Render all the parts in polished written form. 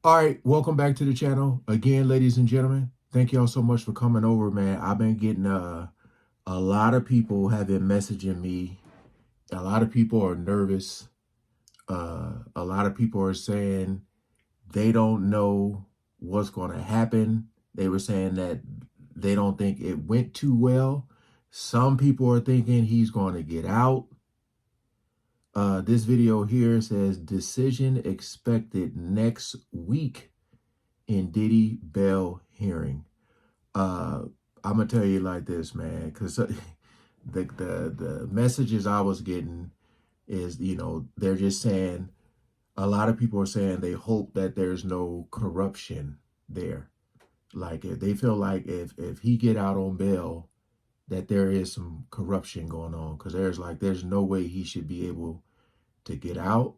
All right, welcome back to the channel again, ladies and gentlemen. Thank y'all so much for coming over, man. I've been getting a lot of people have been messaging me. A lot of people are nervous. A lot of people are saying they don't know what's going to happen. They were saying that they don't think it went too well. Some people are thinking he's going to get out. This video here says decision expected next week in Diddy bail hearing. Uh, I'm gonna tell you like this, man, because the messages I was getting is, they're just saying a lot of people are saying they hope that there's no corruption there. Like if they feel like if he get out on bail, that there is some corruption going on, because there's no way he should be able to get out.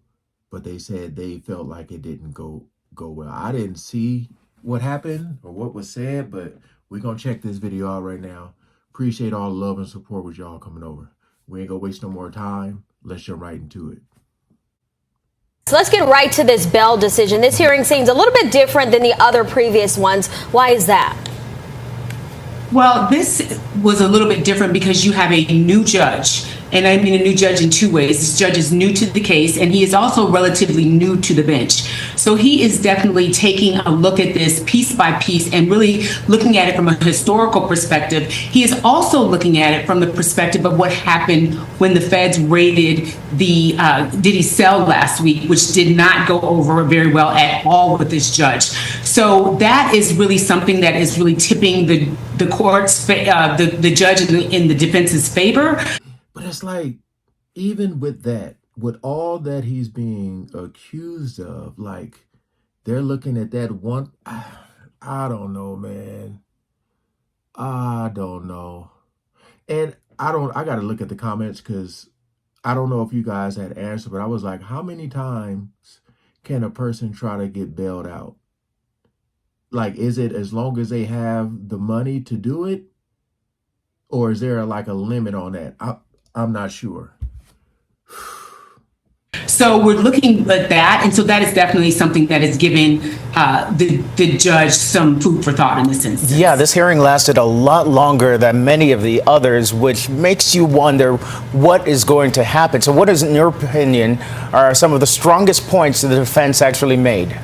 But they said they felt like it didn't go well. I didn't see what happened or what was said, but we're gonna check this video out right now. Appreciate all the love and support with y'all coming over. We ain't gonna waste no more time. Let's jump right into it. So let's get right to this Bell decision. This hearing seems a little bit different than the other previous ones. Why is that? Well, this was a little bit different because you have a new judge. And I mean a new judge in two ways. This judge is new to the case, and he is also relatively new to the bench. So he is definitely taking a look at this piece by piece and really looking at it from a historical perspective. He is also looking at it from the perspective of what happened when the feds raided the Diddy cell last week, which did not go over very well at all with this judge. So that is really something that is really tipping the court's the judge in the defense's favor. But it's like, even with that, with all that he's being accused of, like they're looking at that one. I don't know, man. I don't know. And I got to look at the comments because I don't know if you guys had answered, but I was like, how many times can a person try to get bailed out? Like, is it as long as they have the money to do it? Or is there like a limit on that? I'm not sure. So we're looking at that, and so that is definitely something that is giving the judge some food for thought in this instance. Yeah, this hearing lasted a lot longer than many of the others, which makes you wonder what is going to happen. So what is, in your opinion, are some of the strongest points that the defense actually made?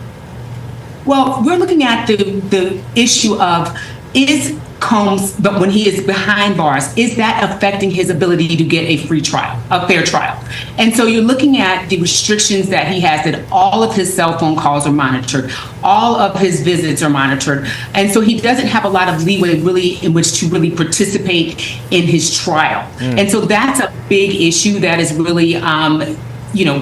Well, we're looking at the issue of, is Combs, but when he is behind bars, is that affecting his ability to get a free trial, a fair trial? And so you're looking at the restrictions that he has, that all of his cell phone calls are monitored, all of his visits are monitored. And so he doesn't have a lot of leeway really in which to really participate in his trial. And so that's a big issue that is really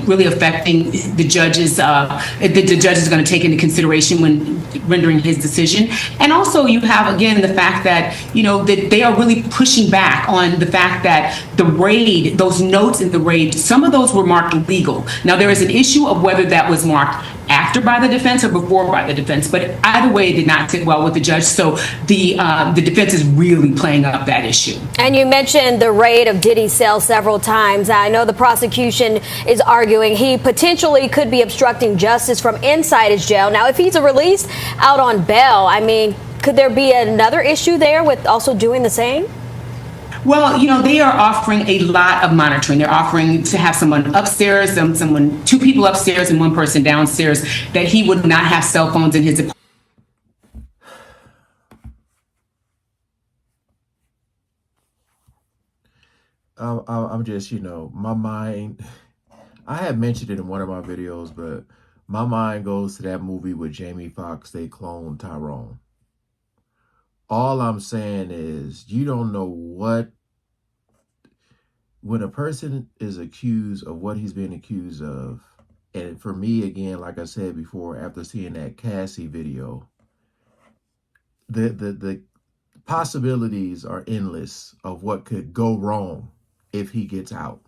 really affecting the judges. The judge is going to take into consideration when rendering his decision. And also, you have again the fact that that they are really pushing back on the fact that the raid, those notes in the raid, some of those were marked illegal. Now there is an issue of whether that was marked after by the defense or before by the defense, but either way, it did not sit well with the judge. So the defense is really playing up that issue. And you mentioned the raid of Diddy's cell several times. I know the prosecution is arguing he potentially could be obstructing justice from inside his jail. Now, if he's released out on bail, I mean, could there be another issue there with also doing the same? Well, they are offering a lot of monitoring. They're offering to have someone upstairs, two people upstairs and one person downstairs, that he would not have cell phones in his apartment. I'm just, my mind, I had mentioned it in one of my videos, but my mind goes to that movie with Jamie Foxx, they clone Tyrone. All I'm saying is, you don't know when a person is accused of what he's being accused of. And for me, again, like I said before, after seeing that Cassie video, the possibilities are endless of what could go wrong if he gets out.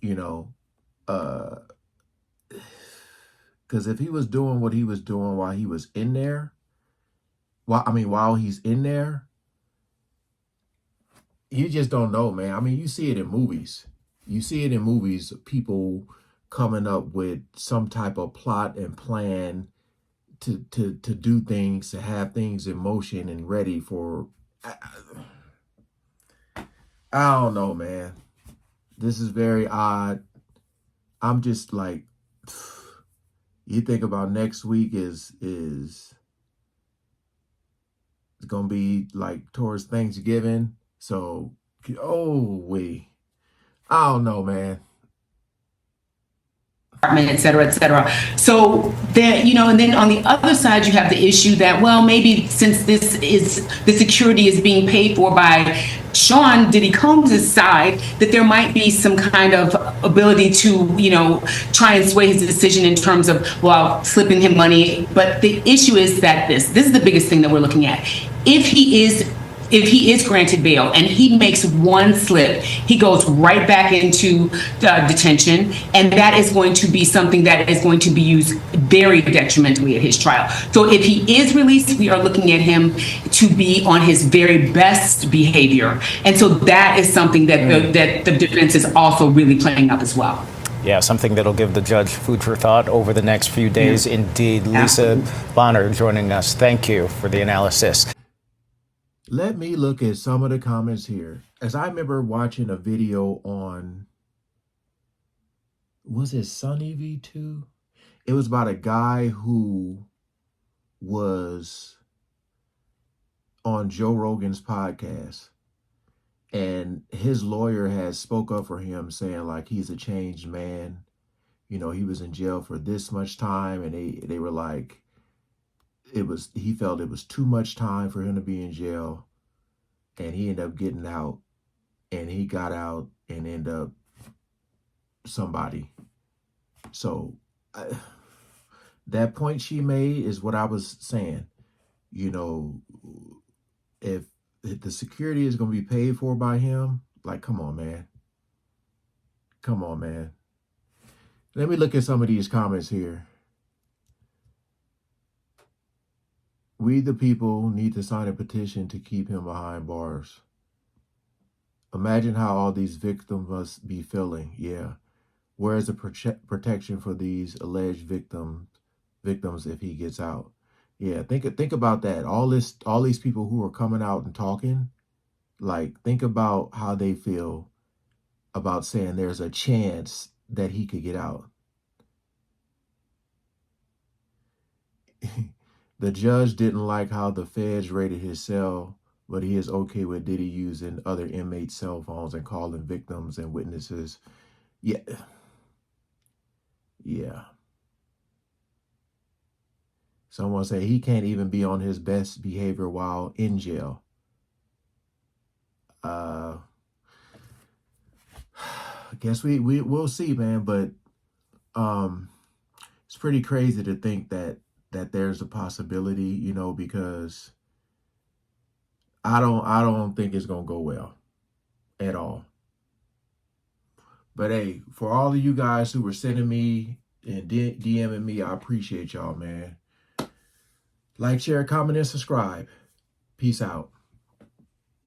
Because if he was doing what he was doing while he was in there, while he's in there, you just don't know, man. I mean, you see it in movies. You see it in movies, people coming up with some type of plot and plan to do things, to have things in motion and ready for. I don't know, man. This is very odd. I'm just like, you think about next week is it's gonna be like towards Thanksgiving. So, I don't know, man. Et cetera, et cetera. So then, and then on the other side, you have the issue that, well, maybe since the security is being paid for by Sean Diddy Combs' side, that there might be some kind of ability to, try and sway his decision in terms of, well, slipping him money. But the issue is that this is the biggest thing that we're looking at. If he is granted bail and he makes one slip, he goes right back into detention, and that is going to be something that is going to be used very detrimentally at his trial. So if he is released, we are looking at him to be on his very best behavior, and so that is something that the defense is also really playing up as well. Yeah, something that'll give the judge food for thought over the next few days. Yeah. Indeed. Lisa Bonner joining us. Thank you for the analysis. Let me look at some of the comments here. As I remember watching a video on, was it Sunny V2? It was about a guy who was on Joe Rogan's podcast, and his lawyer has spoke up for him, saying like he's a changed man. He was in jail for this much time, and they were like, he felt it was too much time for him to be in jail, and he ended up getting out, and he got out and ended up somebody. So that point she made is what I was saying. If the security is going to be paid for by him, like, come on, man. Come on, man. Let me look at some of these comments here. We, the people, need to sign a petition to keep him behind bars. Imagine how all these victims must be feeling. Yeah. Where is the protection for these alleged victims if he gets out? Yeah, think about that. All these people who are coming out and talking, like, think about how they feel about saying there's a chance that he could get out. The judge didn't like how the feds raided his cell, but he is okay with Diddy using other inmates' cell phones and calling victims and witnesses. Yeah. Yeah. Someone said he can't even be on his best behavior while in jail. I guess we'll see, man. But it's pretty crazy to think that there's a possibility, because I don't think it's gonna go well at all. But hey, for all of you guys who were sending me and DMing me, I appreciate y'all, man. Like, share, comment, and subscribe. Peace out.